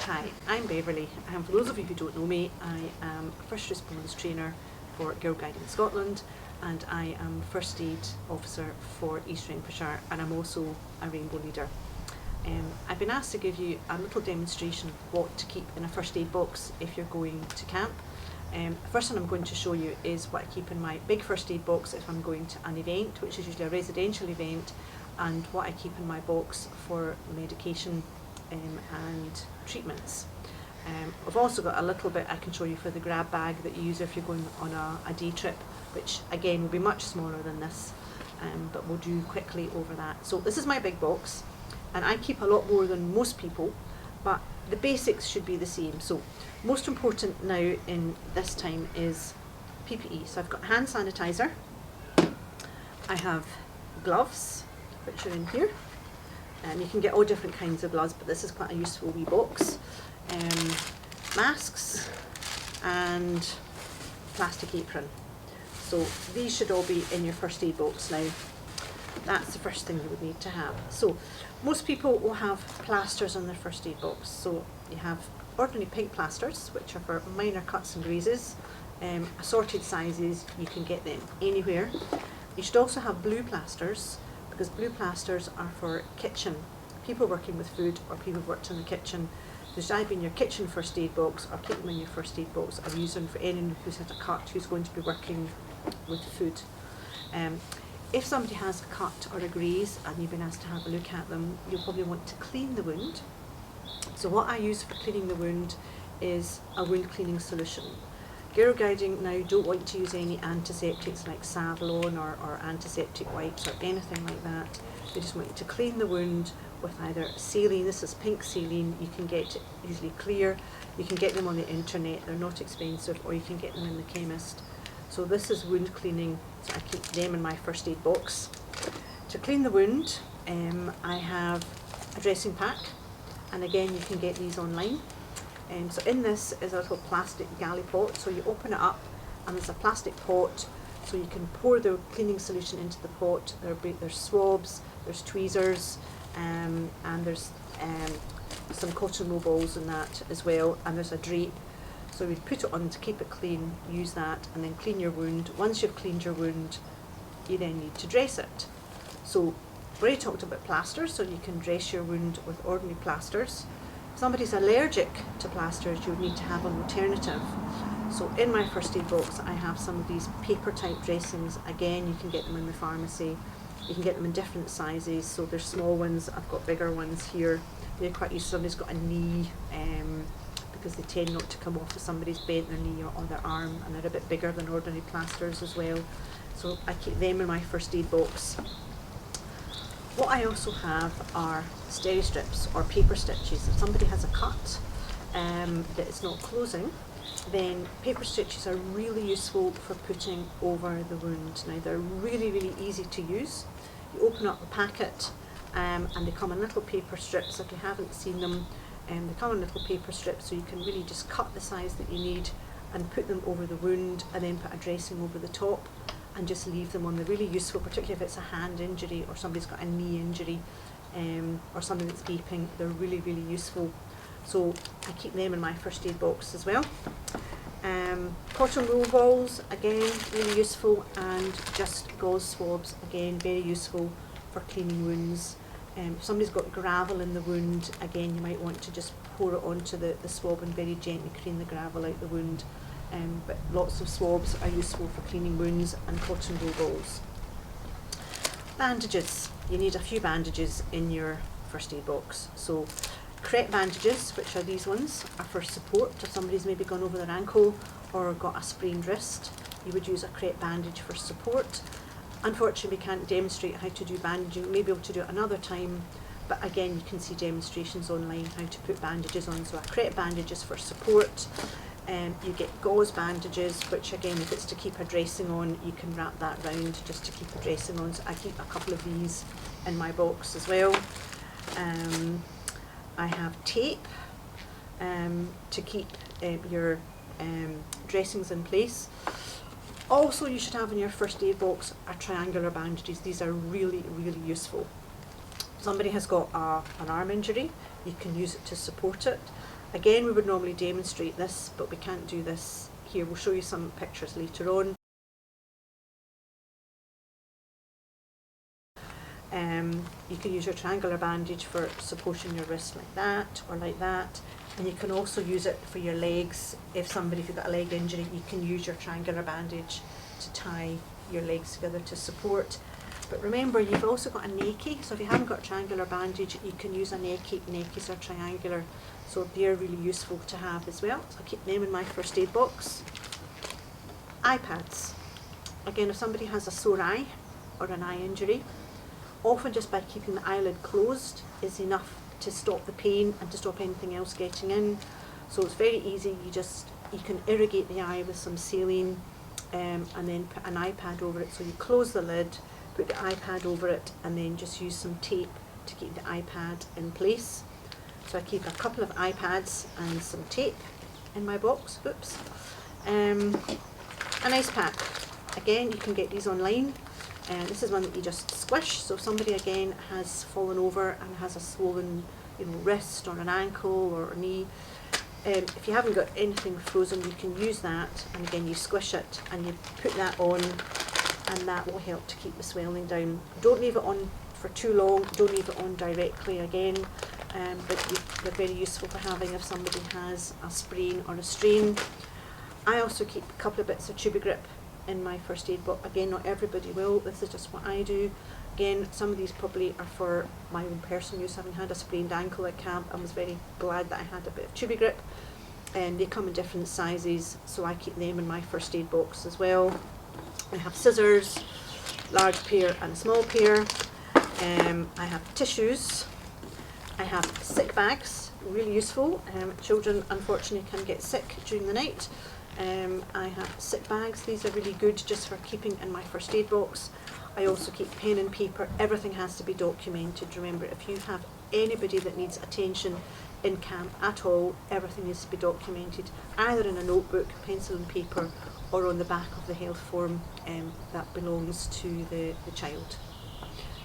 Hi, I'm Beverley, and for those of you who don't know me, I am a first response trainer for Girlguiding Scotland, and I am first aid officer for East Renfrewshire, and I'm also a rainbow leader. I've been asked to give you a little demonstration of what to keep in a first aid box if you're going to camp. The first one I'm going to show you is what I keep in my big first aid box if I'm going to an event, which is usually a residential event, and what I keep in my box for medication and treatments. I've also got a little bit I can show you for the grab bag that you use if you're going on a day trip, which again will be much smaller than this, but we'll do quickly over that. So this is my big box, and I keep a lot more than most people, but the basics should be the same. So most important now in this time is PPE. So I've got hand sanitizer, I have gloves, which are in here. You can get all different kinds of gloves, but this is quite a useful wee box. Masks and plastic apron. So these should all be in your first aid box now. That's the first thing you would need to have. So most people will have plasters on their first aid box. So you have ordinary pink plasters, which are for minor cuts and grazes. Assorted sizes, you can get them anywhere. You should also have blue plasters, because blue plasters are for kitchen, people working with food or people who've worked in the kitchen. They should either be in your kitchen first aid box or keep them in your first aid box or use them for anyone who's had a cut who's going to be working with food. If somebody has a cut or a graze and you've been asked to have a look at them, you'll probably want to clean the wound. So what I use for cleaning the wound is a wound cleaning solution. Girlguiding now don't want to use any antiseptics like Savlon or antiseptic wipes or anything like that. They just want you to clean the wound with either saline. This is pink saline. You can get it usually clear. You can get them on the internet. They're not expensive, or you can get them in the chemist. So this is wound cleaning. So I keep them in my first aid box. To clean the wound, I have a dressing pack, and again you can get these online. So in this is a little plastic galley pot, so you open it up and there's a plastic pot, so you can pour the cleaning solution into the pot. There's swabs, there's tweezers, and there's some cotton wool balls in that as well, and there's a drape. So we'd put it on to keep it clean, use that, and then clean your wound. Once you've cleaned your wound, you then need to dress it. So we already talked about plasters, so you can dress your wound with ordinary plasters. If somebody's allergic to plasters, you would need to have an alternative. So in my first aid box I have some of these paper type dressings. Again, you can get them in the pharmacy. You can get them in different sizes, so there's small ones, I've got bigger ones here. They're quite useful. Somebody's got a knee, because they tend not to come off if somebody's bent their knee or their arm, and they're a bit bigger than ordinary plasters as well. So I keep them in my first aid box. What I also have are steri strips or paper stitches. If somebody has a cut that is not closing, then paper stitches are really useful for putting over the wound. Now they're really, really easy to use. You open up the packet and they come in little paper strips. If you haven't seen them, they come in little paper strips, so you can really just cut the size that you need and put them over the wound, and then put a dressing over the top and just leave them on. They're really useful, particularly if it's a hand injury or somebody's got a knee injury, or something that's gaping. They're really, really useful. So I keep them in my first aid box as well. Cotton wool balls, again, really useful, and just gauze swabs, again, very useful for cleaning wounds. If somebody's got gravel in the wound, again, you might want to just pour it onto the swab and very gently clean the gravel out the wound. But lots of swabs are useful for cleaning wounds, and cotton wool balls. Bandages. You need a few bandages in your first aid box. So crepe bandages, which are these ones, are for support. If somebody's maybe gone over their ankle or got a sprained wrist, you would use a crepe bandage for support. Unfortunately, we can't demonstrate how to do bandaging. We may be able to do it another time, but again, you can see demonstrations online how to put bandages on. So a crepe bandage is for support. You get gauze bandages, which again, if it's to keep a dressing on, you can wrap that round just to keep a dressing on. So I keep a couple of these in my box as well. I have tape to keep your dressings in place. Also, you should have in your first aid box are triangular bandages. These are really, really useful. If somebody has got an arm injury, you can use it to support it. Again, we would normally demonstrate this, but we can't do this here. We'll show you some pictures later on. You can use your triangular bandage for supporting your wrist like that or like that, and you can also use it for your legs. If you've got a leg injury, you can use your triangular bandage to tie your legs together to support. But remember, you've also got a necky, so if you haven't got a triangular bandage, you can use a necky. Neckies are triangular, so they're really useful to have as well. So I keep them in my first aid box. Eye pads. Again, if somebody has a sore eye or an eye injury, often just by keeping the eyelid closed is enough to stop the pain and to stop anything else getting in. So it's very easy. You can irrigate the eye with some saline and then put an eye pad over it. So you close the lid, put the iPad over it, and then just use some tape to keep the iPad in place. So I keep a couple of iPads and some tape in my box. Oops. An ice pack. Again, you can get these online. This is one that you just squish. So if somebody again has fallen over and has a swollen, wrist or an ankle or a knee, if you haven't got anything frozen, you can use that. And again, you squish it and you put that on, and that will help to keep the swelling down. Don't leave it on for too long. Don't leave it on directly again. But they're very useful for having if somebody has a sprain or a strain. I also keep a couple of bits of tubi grip in my first aid box. Again, not everybody will. This is just what I do. Again, some of these probably are for my own personal use. Having had a sprained ankle at camp, I was very glad that I had a bit of tubi grip. And they come in different sizes, so I keep them in my first aid box as well. I have scissors, large pair and a small pair. I have tissues. I have sick bags, really useful. Children unfortunately can get sick during the night. I have sick bags. These are really good just for keeping in my first aid box. I also keep pen and paper. Everything has to be documented. Remember, if you have anybody that needs attention in camp at all, everything needs to be documented, either in a notebook, pencil and paper, or on the back of the health form that belongs to the child.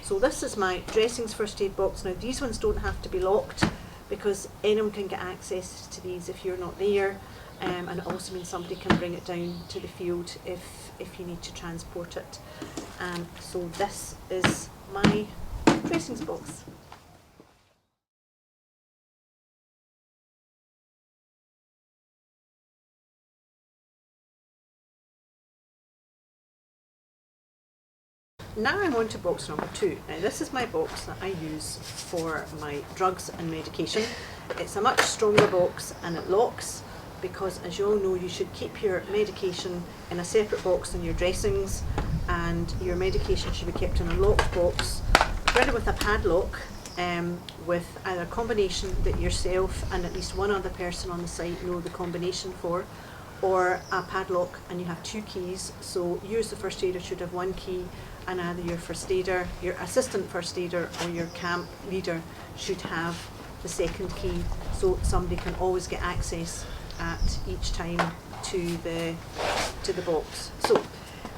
So this is my dressings first aid box. Now these ones don't have to be locked because anyone can get access to these if you're not there, and it also means somebody can bring it down to the field if you need to transport it. So this is my dressings box. Now I'm on to box number 2. Now this is my box that I use for my drugs and medication. It's a much stronger box and it locks because, as you all know, you should keep your medication in a separate box than your dressings, and your medication should be kept in a locked box, provided with a padlock, with either a combination that yourself and at least one other person on the site know the combination for, or a padlock and you have 2 keys. So you as the first aider should have 1 key, and either your first aider, your assistant first aider, or your camp leader should have the 2nd key, so somebody can always get access at each time to the box. So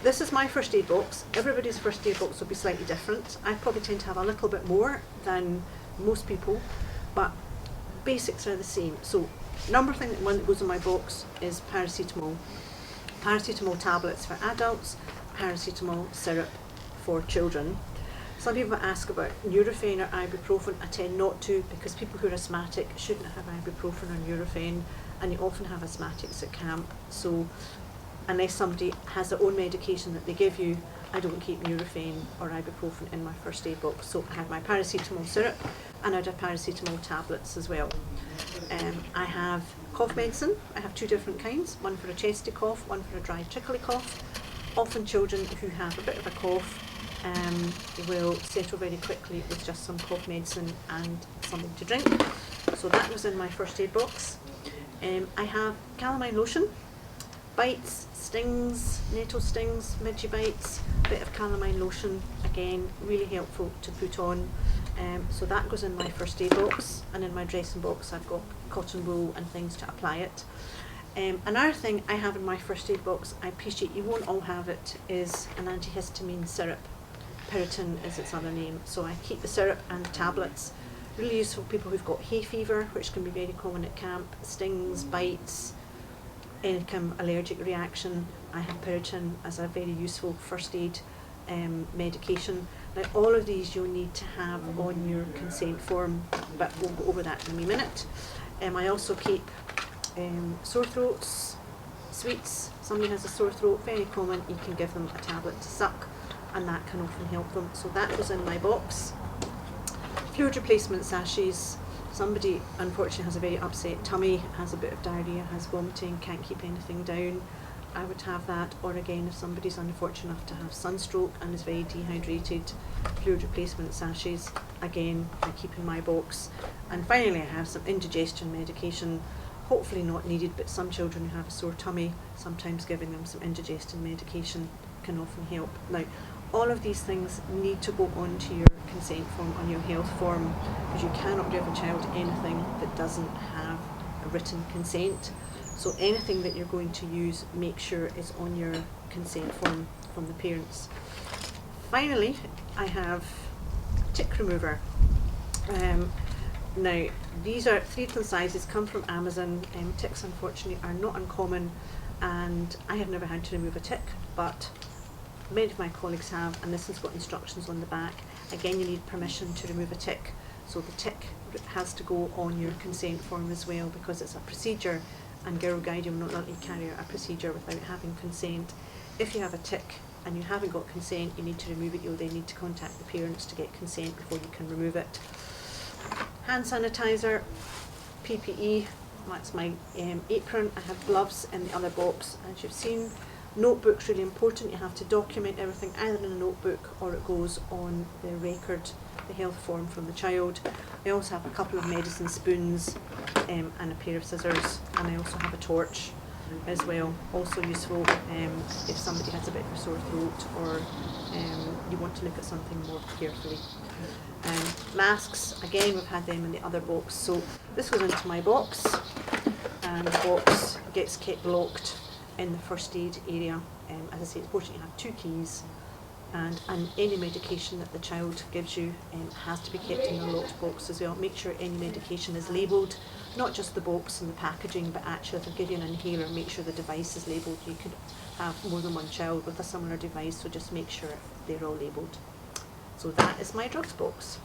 this is my first aid box. Everybody's first aid box will be slightly different. I probably tend to have a little bit more than most people, but basics are the same. So number one that goes in my box is paracetamol. Paracetamol tablets for adults, paracetamol syrup for children. Some people ask about Nurofen or ibuprofen. I tend not to, because people who are asthmatic shouldn't have ibuprofen or Nurofen, and you often have asthmatics at camp. So unless somebody has their own medication that they give you, I don't keep Nurofen or ibuprofen in my first aid box. So I have my paracetamol syrup and I have paracetamol tablets as well. I have cough medicine. I have 2 different kinds, one for a chesty cough, one for a dry tickly cough. Often children who have a bit of a cough will settle very quickly with just some cough medicine and something to drink. So that was in my first aid box. I have calamine lotion, bites, stings, nettle stings, midgie bites, a bit of calamine lotion, again really helpful to put on. So that goes in my first aid box, and in my dressing box I've got cotton wool and things to apply it. Another thing I have in my first aid box, I appreciate you won't all have it, is an antihistamine syrup. Piriton is its other name. So I keep the syrup and the tablets Really useful for people who've got hay fever, which can be very common at camp, stings, bites, any kind of allergic reaction. I have Piriton as a very useful first aid medication. Now all of these you'll need to have on your consent form, but we'll go over that in a wee minute. I also keep sore throats, sweets. Somebody has a sore throat, very common, you can give them a tablet to suck and that can often help them. So that goes in my box. Fluid replacement sachets. Somebody unfortunately has a very upset tummy, has a bit of diarrhoea, has vomiting, can't keep anything down. I would have that, or again if somebody's unfortunate enough to have sunstroke and is very dehydrated, fluid replacement sachets, again I keep in my box. And finally I have some indigestion medication, hopefully not needed, but some children who have a sore tummy, sometimes giving them some indigestion medication can often help. Now all of these things need to go onto your consent form, on your health form, because you cannot give a child anything that doesn't have a written consent. So anything that you're going to use, make sure is on your consent form from the parents. Finally, I have tick remover. Now, these are 3 different sizes, come from Amazon. Ticks unfortunately are not uncommon, and I have never had to remove a tick, but many of my colleagues have, and this has got instructions on the back. Again, you need permission to remove a tick, so the tick has to go on your consent form as well, because it's a procedure, and Girlguiding will not let you carry out a procedure without having consent. If you have a tick and you haven't got consent, you need to remove it. You'll then need to contact the parents to get consent before you can remove it. Hand sanitizer, PPE, that's my apron. I have gloves in the other box, as you've seen. Notebook's really important. You have to document everything either in a notebook or it goes on the record, the health form from the child. I also have a couple of medicine spoons and a pair of scissors, and I also have a torch as well, also useful if somebody has a bit of a sore throat or you want to look at something more carefully. Masks, again we've had them in the other box, so this goes into my box and the box gets kept locked in the first aid area. As I say, it's important you have 2 keys, and any medication that the child gives you has to be kept in a locked box as well. Make sure any medication is labelled, not just the box and the packaging, but actually if they give you an inhaler, make sure the device is labelled. You could have more than one child with a similar device, so just make sure they're all labelled. So that is my drugs box.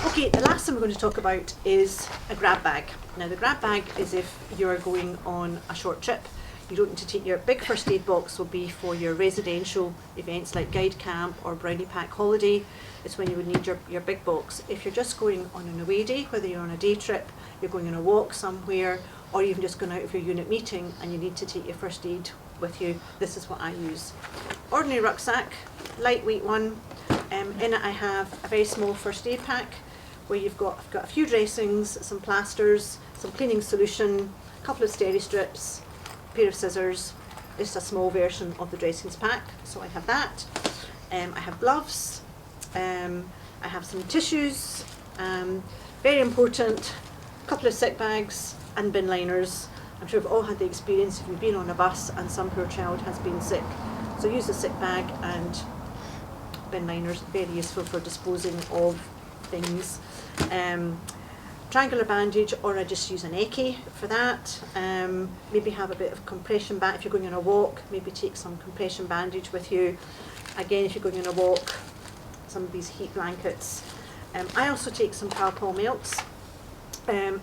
Okay, the last thing we're going to talk about is a grab bag. Now the grab bag is if you're going on a short trip. You don't need to take your big first aid box, will be for your residential events like guide camp or brownie pack holiday. It's when you would need your big box. If you're just going on an away day, whether you're on a day trip, you're going on a walk somewhere, or even just going out of your unit meeting and you need to take your first aid with you, this is what I use. Ordinary rucksack, lightweight one. In it I have a very small first aid pack where I've got a few dressings, some plasters, some cleaning solution, a couple of steri strips, a pair of scissors, just a small version of the dressings pack, so I have that. I have gloves, I have some tissues, very important, a couple of sick bags and bin liners. I'm sure we've all had the experience if you've been on a bus and some poor child has been sick. So use a sick bag and bin liners, very useful for disposing of things. Triangular bandage, or I just use an eckie for that. Maybe have a bit of compression band. If you're going on a walk, maybe take some compression bandage with you. Again, if you're going on a walk, some of these heat blankets. I also take some Calpol melts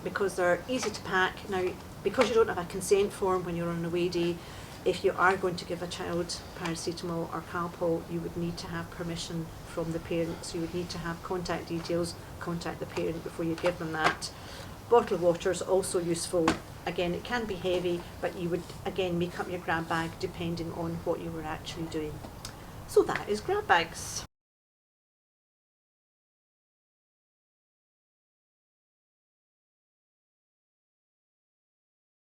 because they're easy to pack. Now, because you don't have a consent form when you're on an away day, if you are going to give a child paracetamol or Calpol, you would need to have permission from the parent. So you would need to have contact details, contact the parent before you give them that. Bottle of water is also useful. Again, it can be heavy, but you would again make up your grab bag depending on what you were actually doing. So that is grab bags.